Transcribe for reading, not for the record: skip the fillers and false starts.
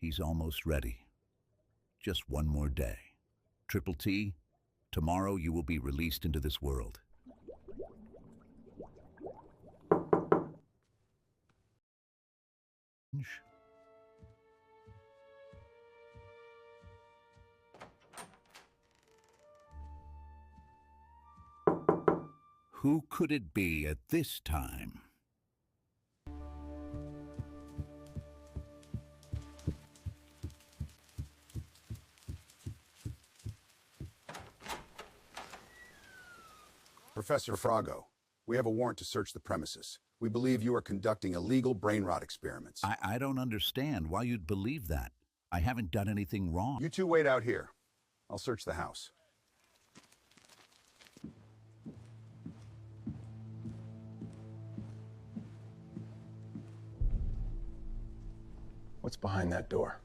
He's almost ready. Just one more day. Triple T, tomorrow you will be released into this world. Who could it be at this time? Professor Frago, we have a warrant to search the premises. We believe you are conducting illegal brain rot experiments. I don't understand why you'd believe that. I haven't done anything wrong. You two wait out here. I'll search the house. What's behind that door?